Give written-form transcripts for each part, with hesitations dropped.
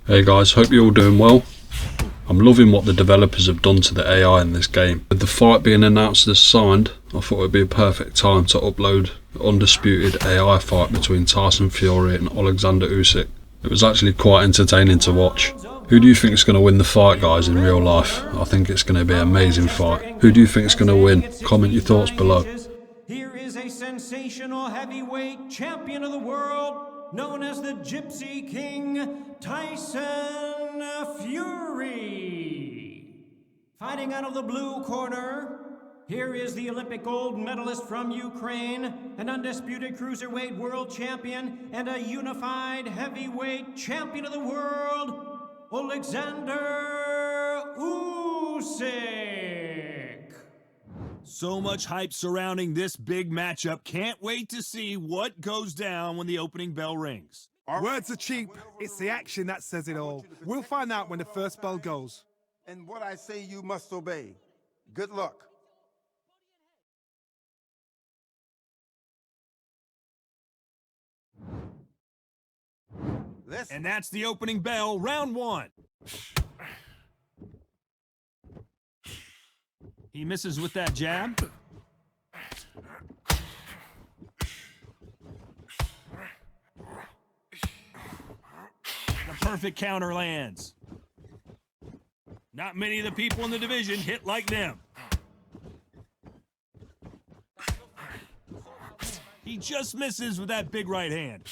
Hey guys, hope you're all doing well. I'm loving what the developers have done to the AI in this game. With the fight being announced as signed, I thought it would be a perfect time to upload the Undisputed AI fight between Tyson Fury and Oleksandr Usyk. It was actually quite entertaining to watch. Who do you think is going to win the fight, guys, in real life? I think it's going to be an amazing fight. Who do you think is going to win? Comment your thoughts below. Here is a sensational heavyweight champion of the world, known as the Gypsy King, Tyson Fury. Fighting out of the blue corner, here is the Olympic gold medalist from Ukraine, an undisputed cruiserweight world champion, and a unified heavyweight champion of the world, Oleksandr Usyk. So much hype surrounding this big matchup. Can't wait to see what goes down when the opening bell rings. Words are cheap. It's the action that says it all. We'll find out when the first bell goes. And what I say you must obey. Good luck. And that's the opening bell, round one. He misses with that jab. The perfect counter lands. Not many of the people in the division hit like them. He just misses with that big right hand.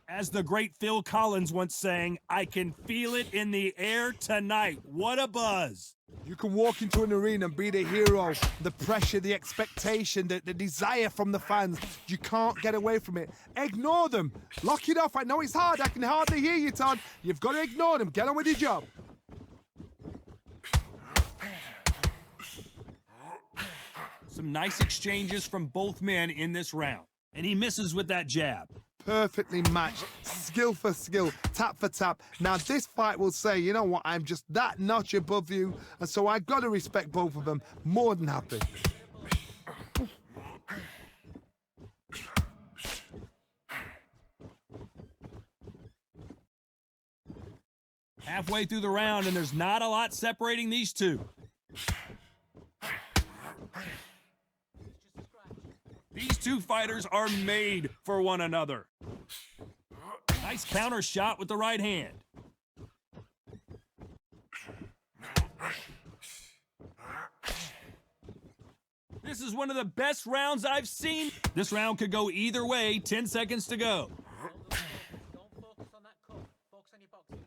As the great Phil Collins once sang, I can feel it in the air tonight. What a buzz. You can walk into an arena and be the hero. The pressure, the expectation, the desire from the fans. You can't get away from it. Ignore them. Lock it off. I know it's hard. I can hardly hear you, Todd. You've got to ignore them. Get on with your job. Some nice exchanges from both men in this round. And he misses with that jab. Perfectly matched, skill for skill, tap for tap. Now this fight will say, you know what, I'm just that notch above you, and so I gotta respect both of them. More than happy. Halfway through the round, and there's not a lot separating these two. These two fighters are made for one another. Nice counter shot with the right hand. This is one of the best rounds I've seen. This round could go either way. 10 seconds to go. Don't focus on that cut. Focus on your boxing.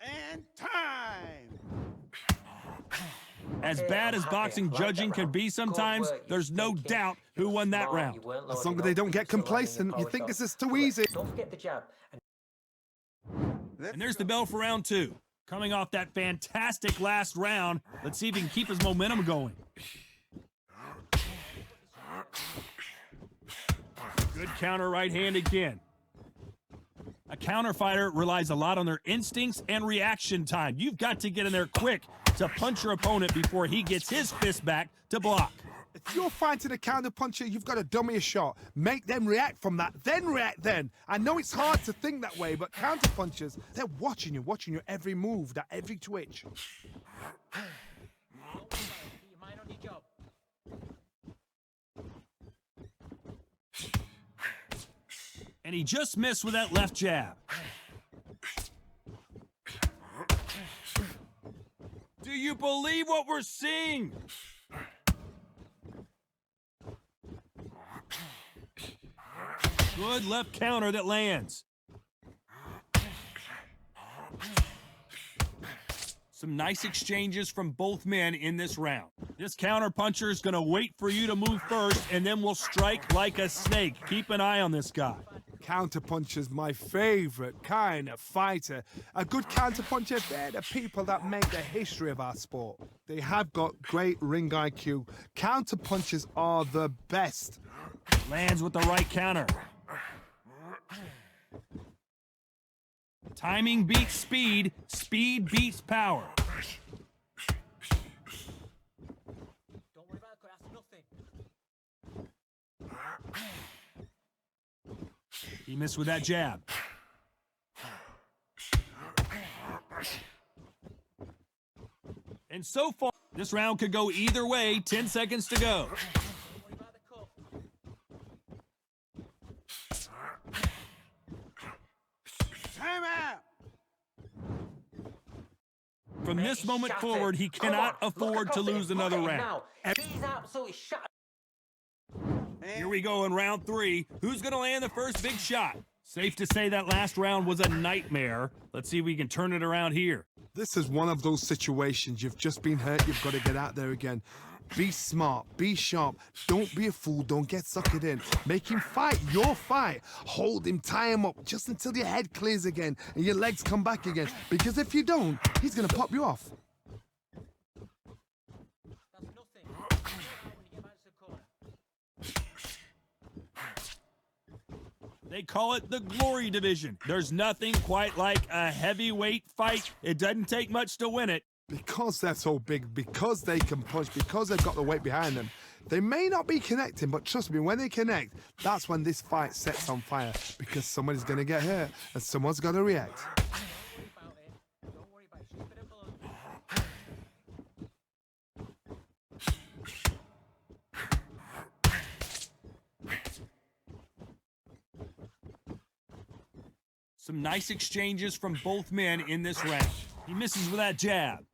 And time! As bad as boxing judging can be sometimes, there's no doubt who won that round. As long as they don't get complacent, you think this is too easy. Don't forget the jab. And there's the bell for round two. Coming off that fantastic last round, let's see if he can keep his momentum going. Good counter right hand again. A counter fighter relies a lot on their instincts and reaction time. You've got to get in there quick to punch your opponent before he gets his fist back to block. If you're fighting a counter puncher, you've got to dummy a shot. Make them react from that, then react then. I know it's hard to think that way, but counter punchers, they're watching you every move, that every twitch. Keep your mind on your job. And he just missed with that left jab. Do you believe what we're seeing? Good left counter that lands. Some nice exchanges from both men in this round. This counter puncher is going to wait for you to move first, and then will strike like a snake. Keep an eye on this guy. Counterpuncher's my favorite kind of fighter. A good counterpuncher, they're the people that make the history of our sport. They have got great ring IQ. Counterpunchers are the best. Lands with the right counter. Timing beats speed, speed beats power. He missed with that jab. And so far, this round could go either way. 10 seconds to go. Time out. From this moment forward, he cannot afford to lose another round. He's absolutely shot. Here we go in round 3. Who's going to land the first big shot? Safe to say that last round was a nightmare. Let's see if we can turn it around here. This is one of those situations. You've just been hurt. You've got to get out there again. Be smart. Be sharp. Don't be a fool. Don't get suckered in. Make him fight your fight. Hold him. Tie him up just until your head clears again and your legs come back again. Because if you don't, he's going to pop you off. That's nothing. When you get back to the corner. They call it the Glory Division. There's nothing quite like a heavyweight fight. It doesn't take much to win it. Because they're so big, because they can punch, because they've got the weight behind them, they may not be connecting, but trust me, when they connect, that's when this fight sets on fire. Because somebody's going to get hurt and someone's got to react. Don't worry about it. Just a bit of blood. Some nice exchanges from both men in this round. He misses with that jab.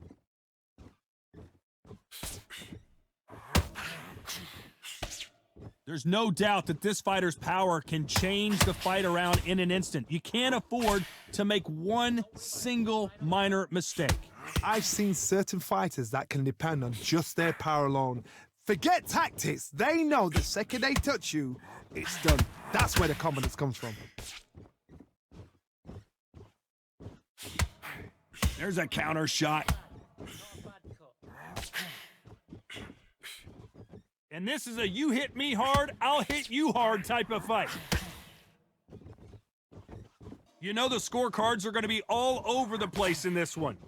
There's no doubt that this fighter's power can change the fight around in an instant. You can't afford to make one single minor mistake. I've seen certain fighters that can depend on just their power alone. Forget tactics. They know the second they touch you, it's done. That's where the confidence comes from. There's a counter shot. And this is a you hit me hard, I'll hit you hard type of fight. You know the scorecards are going to be all over the place in this one.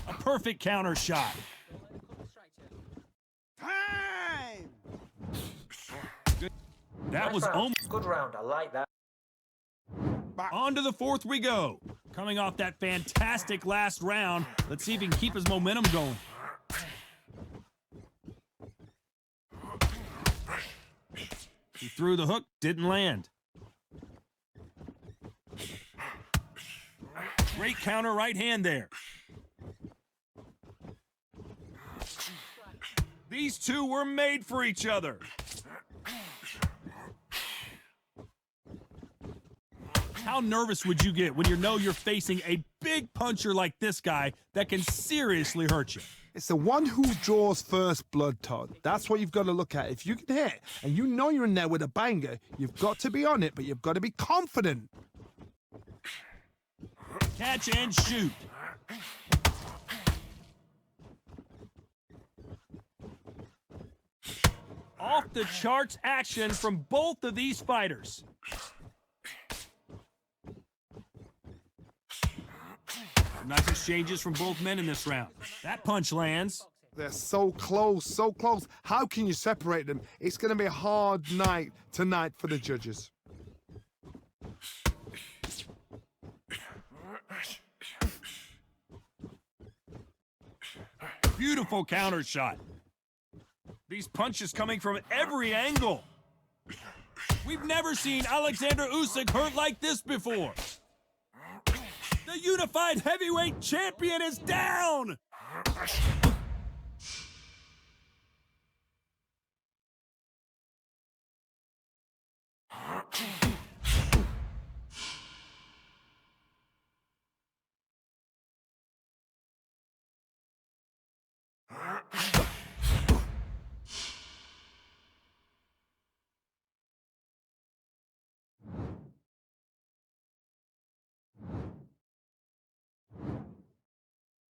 A perfect counter shot. Time. That was almost... Good round. I like that. On to the fourth we go. Coming off that fantastic last round, let's see if he can keep his momentum going. He threw the hook, didn't land. Great counter right hand there. These two were made for each other. How nervous would you get when you know you're facing a big puncher like this guy that can seriously hurt you? It's the one who draws first blood, Todd. That's what you've got to look at. If you can hit and you know you're in there with a banger, you've got to be on it, but you've got to be confident. Catch and shoot. Off the charts action from both of these fighters. Nice exchanges from both men in this round. That punch lands. They're so close, so close. How can you separate them? It's going to be a hard night tonight for the judges. Beautiful counter shot. These punches coming from every angle. We've never seen Oleksandr Usyk hurt like this before. The unified heavyweight champion is down!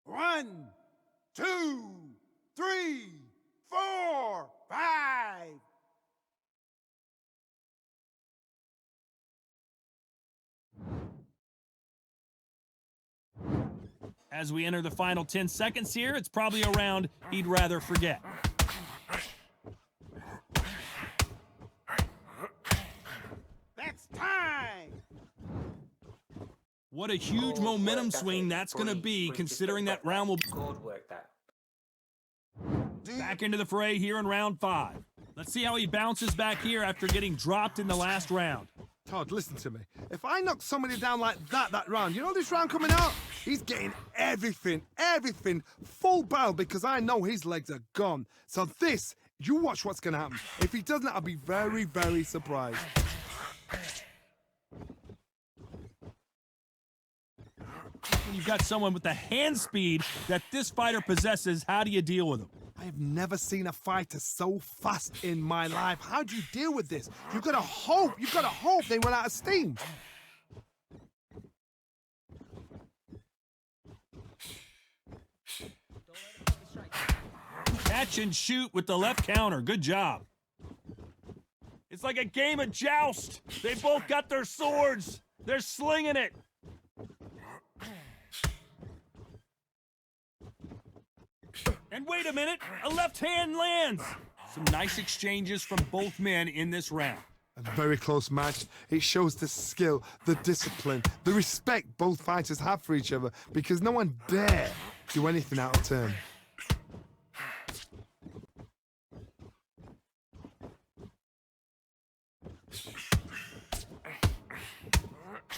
One, two, three, four, five. As we enter the final 10 seconds here, it's probably a round he'd rather forget. What a huge momentum swing that's going to be, considering that round will... Good work, that. Back into the fray here in round 5. Let's see how he bounces back here after getting dropped in the last round. Todd, listen to me. If I knock somebody down like that round, you know this round coming out? He's getting everything, full barrel, because I know his legs are gone. So this, you watch what's going to happen. If he doesn't, I'll be very, very surprised. When you've got someone with the hand speed that this fighter possesses, how do you deal with him? I have never seen a fighter so fast in my life. How do you deal with this? You've got to hope they run out of steam. Catch and shoot with the left counter. Good job. It's like a game of joust. They both got their swords. They're slinging it. And wait a minute, a left hand lands. Some nice exchanges from both men in this round. A very close match. It shows the skill, the discipline, the respect both fighters have for each other, because no one dare do anything out of turn.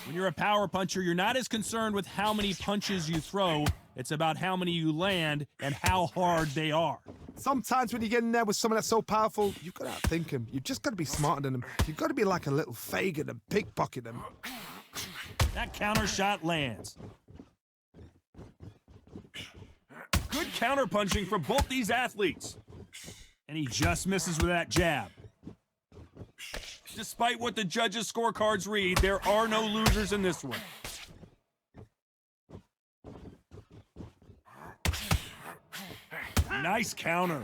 When you're a power puncher, you're not as concerned with how many punches you throw. It's about how many you land and how hard they are. Sometimes when you get in there with someone that's so powerful, you've got to outthink him. You've just got to be smarter than him. You've got to be like a little Fagin and pickpocket him. That counter shot lands. Good counter punching for both these athletes. And he just misses with that jab. Despite what the judges' scorecards read, there are no losers in this one. Nice counter.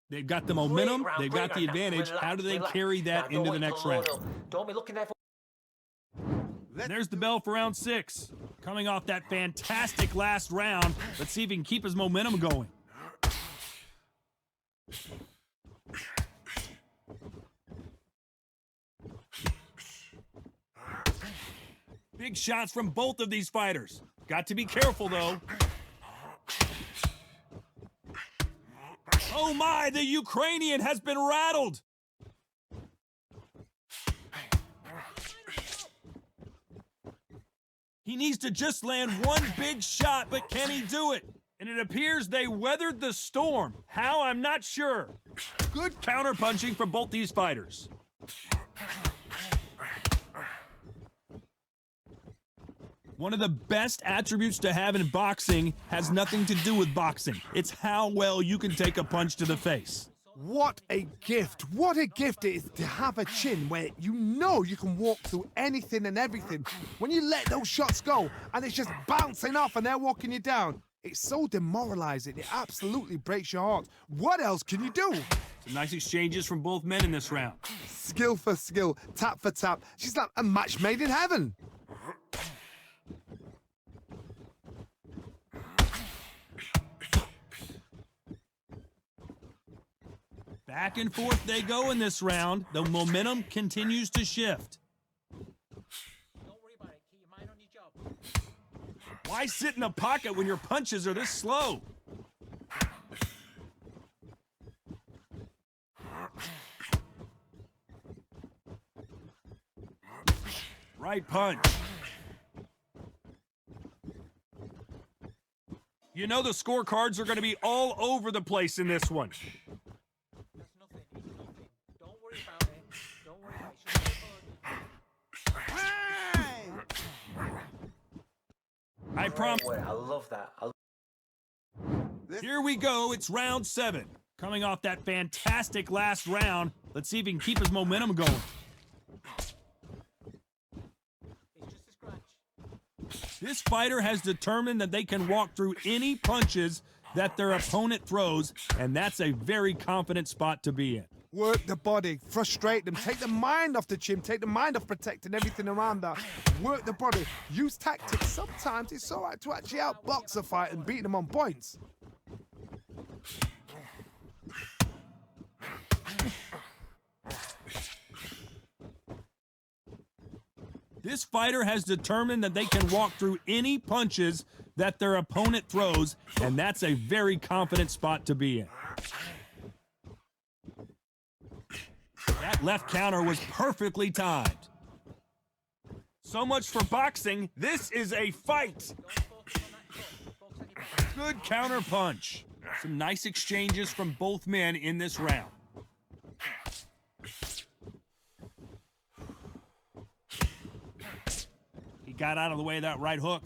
They've got the momentum, they've got the advantage. How do they carry that into the next round? Don't be looking there for... There's the bell for round 6. Coming off that fantastic last round, let's see if he can keep his momentum going. Big shots from both of these fighters. Got to be careful, though. Oh my, the Ukrainian has been rattled. He needs to just land one big shot, but can he do it? And it appears they weathered the storm. How? I'm not sure. Good counterpunching from both these fighters. One of the best attributes to have in boxing has nothing to do with boxing. It's how well you can take a punch to the face. What a gift. What a gift it is to have a chin where you know you can walk through anything and everything. When you let those shots go and it's just bouncing off and they're walking you down, it's so demoralizing. It absolutely breaks your heart. What else can you do? Some nice exchanges from both men in this round. Skill for skill, tap for tap. She's like a match made in heaven. Back and forth they go in this round. The momentum continues to shift. Don't worry about it. Keep your mind on your job. Why sit in the pocket when your punches are this slow? Right punch. You know the scorecards are going to be all over the place in this one. That's nothing. It's nothing. Don't worry about it. Don't worry about it. I promise. I love that. Here we go. It's round 7. Coming off that fantastic last round, let's see if he can keep his momentum going. It's just a scratch. This fighter has determined that they can walk through any punches that their opponent throws, and that's a very confident spot to be in. Work the body, frustrate them, take the mind off the chin, take the mind off protecting everything around that. Work the body, use tactics. Sometimes it's all right to actually outbox a fight and beat them on points. This fighter has determined that they can walk through any punches that their opponent throws, and that's a very confident spot to be in. That left counter was perfectly timed. So much for boxing. This is a fight. Good counter punch. Some nice exchanges from both men in this round. He got out of the way of that right hook.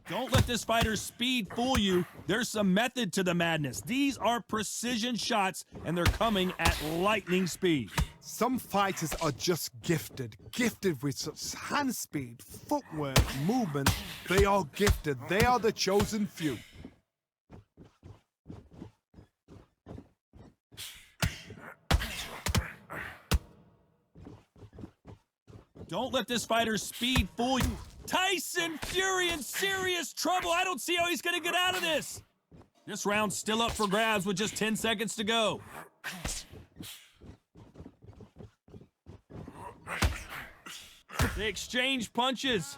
Don't let this fighter's speed fool you. There's some method to the madness. These are precision shots, and they're coming at lightning speed. Some fighters are just gifted with such hand speed, footwork, movement. They are gifted. They are the chosen few. Don't let this fighter's speed fool you. Tyson Fury in serious trouble. I don't see how he's going to get out of this. This round's still up for grabs with just 10 seconds to go. They exchange punches.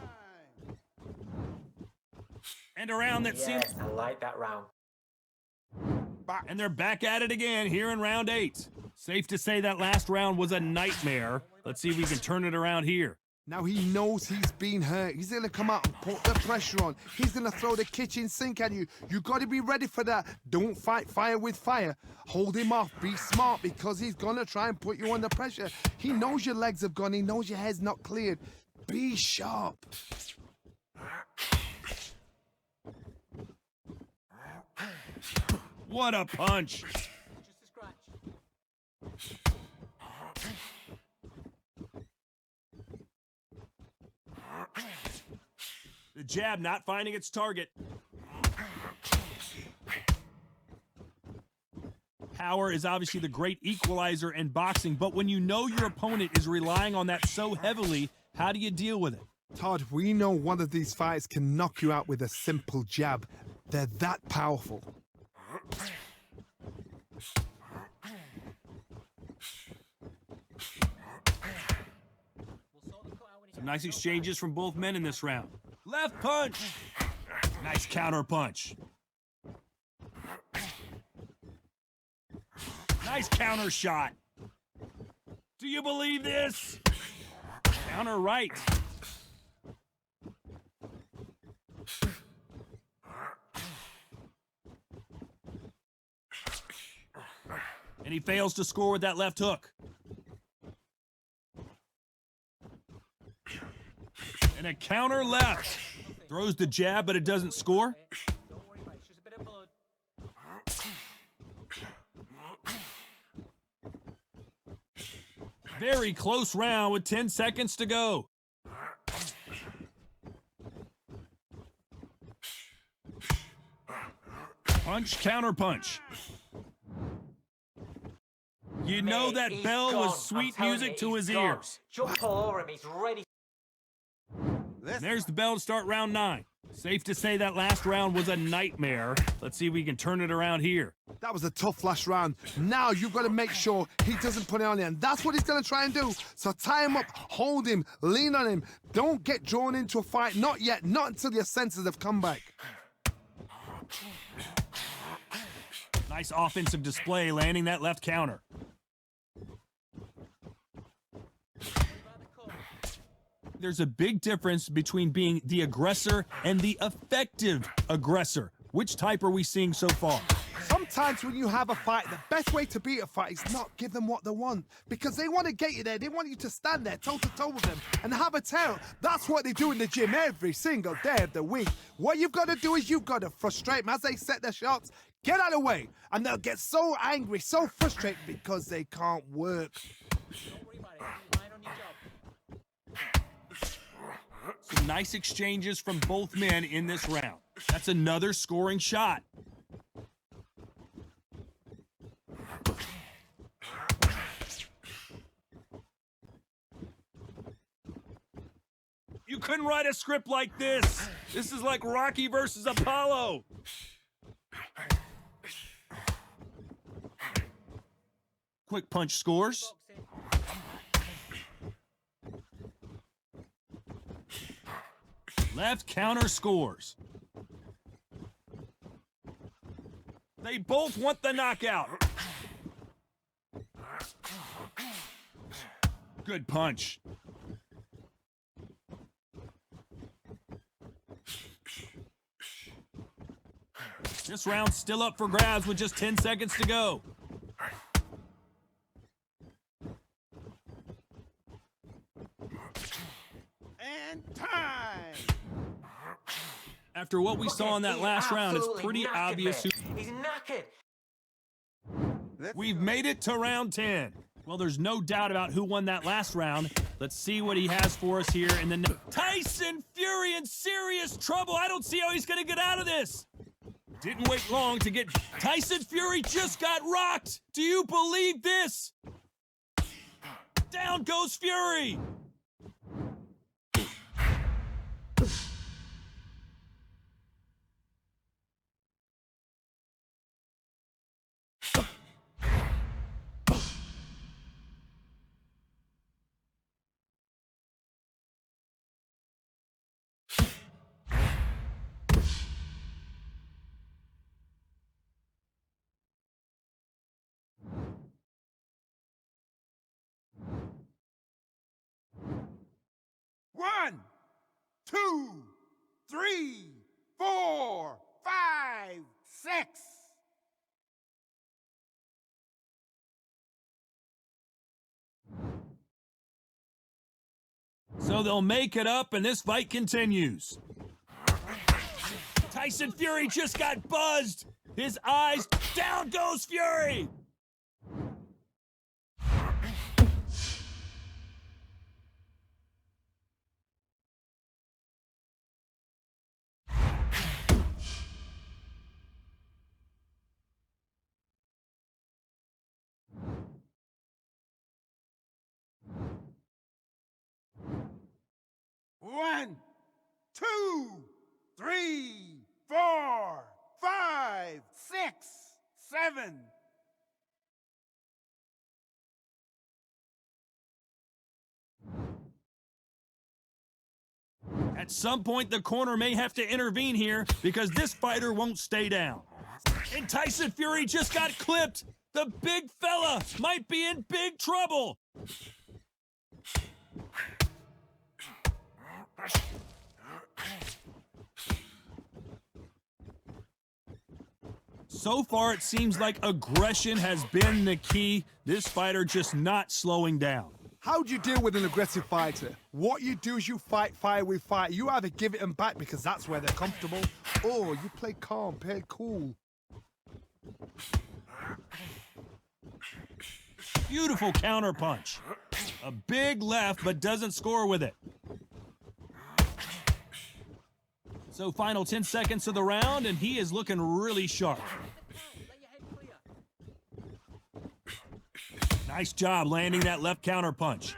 And a round that seems... I like that round. And they're back at it again here in round 8. Safe to say that last round was a nightmare. Let's see if we can turn it around here. Now he knows he's been hurt. He's going to come out and put the pressure on. He's going to throw the kitchen sink at you. You got to be ready for that. Don't fight fire with fire. Hold him off. Be smart because he's going to try and put you under pressure. He knows your legs have gone. He knows your head's not cleared. Be sharp. What a punch. Just a scratch. The jab not finding its target. Power is obviously the great equalizer in boxing, but when you know your opponent is relying on that so heavily, how do you deal with it? Todd, we know one of these fights can knock you out with a simple jab. They're that powerful. Some nice exchanges from both men in this round. Left punch. Nice counter punch. Nice counter shot. Do you believe this? Counter right. And he fails to score with that left hook. And a counter left. Throws the jab, but it doesn't score. Don't worry about it. It's just a bit of blood. Very close round with 10 seconds to go. Punch, counter punch. You know Mate, that he's bell gone. was sweet I'm telling music you, to he's his gone. ears. Jump all over him. He's ready. There's the bell to start round 9. Safe to say that last round was a nightmare. Let's see if we can turn it around here. That was a tough last round. Now you've got to make sure he doesn't put it on you, and that's what he's going to try and do. So tie him up, hold him, lean on him. Don't get drawn into a fight. Not yet. Not until your senses have come back. Nice offensive display, landing that left counter. There's a big difference between being the aggressor and the effective aggressor. Which type are we seeing so far? Sometimes when you have a fight, the best way to beat a fight is not give them what they want. Because they want to get you there. They want you to stand there toe-to-toe with them and have a tear. That's what they do in the gym every single day of the week. What you've got to do is you've got to frustrate them as they set their shots. Get out of the way. And they'll get so angry, so frustrated because they can't work. Don't worry about it. Mind on your job. Some nice exchanges from both men in this round. That's another scoring shot. You couldn't write a script like this. This is like Rocky versus Apollo. Quick punch scores. Left counter scores. They both want the knockout. Good punch. This round's still up for grabs with just 10 seconds to go. And time! After what we saw in that last round, it's pretty Absolutely knackered, obvious man. He's knackered. we've made it to round 10. Well, there's no doubt about who won that last round. Let's see what he has for us here in the... Tyson Fury in serious trouble. I don't see how he's going to get out of this. Didn't wait long to get... Tyson Fury just got rocked. Do you believe this? Down goes Fury. One, two, three, four, five, six. So they'll make it up, and this fight continues. Tyson Fury just got buzzed. His eyes, down goes Fury. One, two, three, four, five, six, seven. At some point, the corner may have to intervene here because this fighter won't stay down. And Tyson Fury just got clipped. The big fella might be in big trouble. So far, it seems like aggression has been the key. This fighter just not slowing down. How do you deal with an aggressive fighter? What you do is you fight fire with fire. You either give it them back because that's where they're comfortable, or you play calm, play cool. Beautiful counter punch. A big left, but doesn't score with it. So final 10 seconds of the round, and he is looking really sharp. Nice job landing that left counter punch.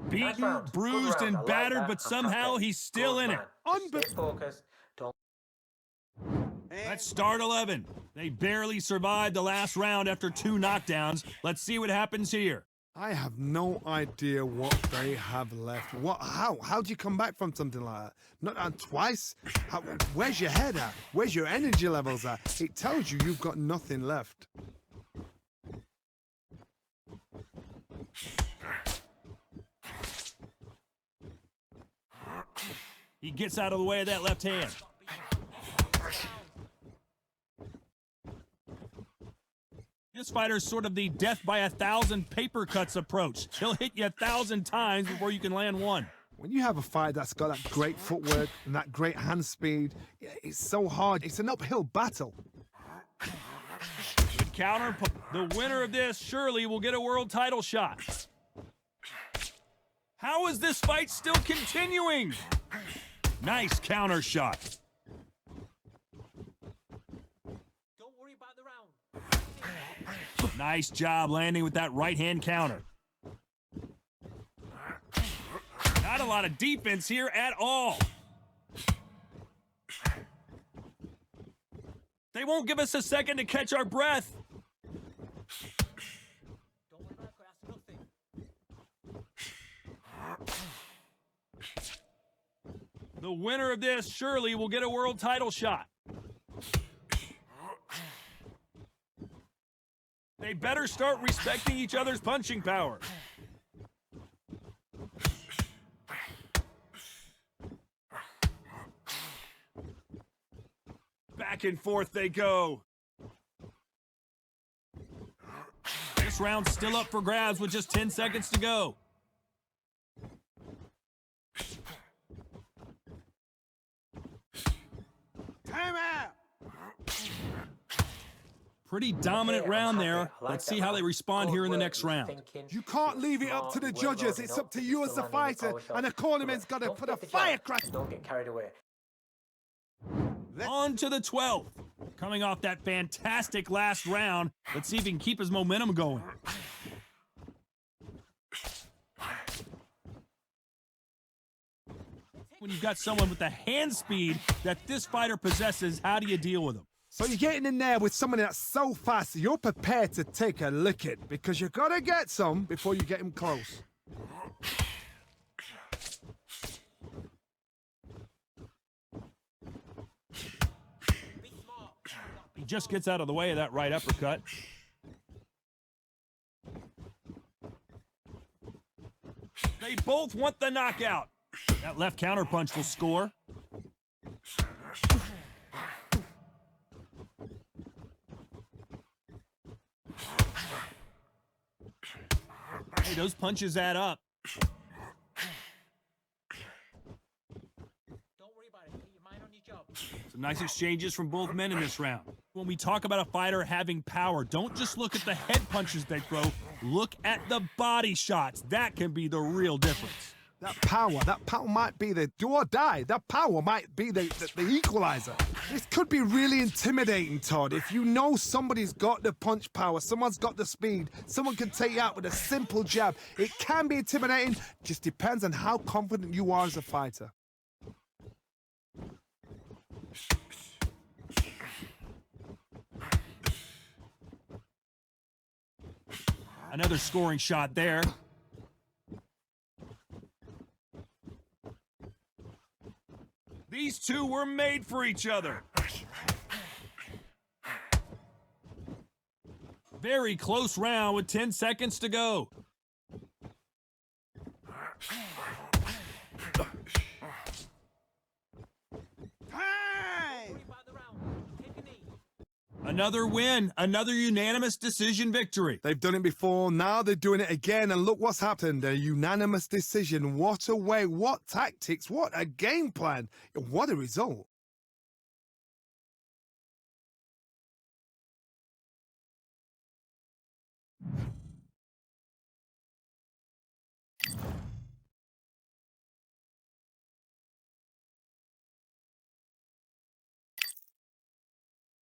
Beaten, round. bruised, Good round. and I like battered, that. but I'm somehow happy. he's still Good in it. man. Stay focused. Don't. Let's start 11. They barely survived the last round after 2 knockdowns. Let's see what happens here. I have no idea what they have left. How do you come back from something like that? Not twice? Where's your head at? Where's your energy levels at? It tells you you've got nothing left. He gets out of the way of that left hand. This fighter's sort of the death by 1,000 paper cuts approach. He'll hit you 1,000 times before you can land one. When you have a fight that's got that great footwork and that great hand speed, it's so hard. It's an uphill battle. Good counter. The winner of this surely will get a world title shot. How is this fight still continuing? Nice counter shot. Don't worry about the round. Nice job landing with that right hand counter. Not a lot of defense here at all. They won't give us a second to catch our breath. The winner of this surely will get a world title shot. They better start respecting each other's punching power. Back and forth they go. This round's still up for grabs with just 10 seconds to go. Time out! Pretty dominant Okay, round I'm happy. there. I like Let's that see how they one. respond Good here in the work, next round. thinking, You can't leave it up to the smart, judges. well It's up to loaded you up, as the still landing fighter, power shots. and the cornerman's got to Don't put a forget the jab. firecracker. Don't get carried away. On to the 12th. Coming off that fantastic last round, let's see if he can keep his momentum going. When you've got someone with the hand speed that this fighter possesses, how do you deal with him? So you're getting in there with someone that's so fast, you're prepared to take a licking because you got to get some before you get him close. He just gets out of the way of that right uppercut. They both want the knockout. That left counterpunch will score. Hey, those punches add up. Don't worry about it. Keep your mind on your job. Some nice exchanges from both men in this round. When we talk about a fighter having power, don't just look at the head punches they throw. Look at the body shots. That can be the real difference. That power might be the do or die. That power might be the equalizer. This could be really intimidating, Todd. If you know somebody's got the punch power, someone's got the speed, someone can take you out with a simple jab. It can be intimidating, just depends on how confident you are as a fighter. Another scoring shot there. These two were made for each other. Very close round with 10 seconds to go. Time! Worry about the round. Take a knee. Another win, another unanimous decision victory. They've done it before, now they're doing it again, and look what's happened. A unanimous decision. What a way, what tactics, what a game plan. What a result.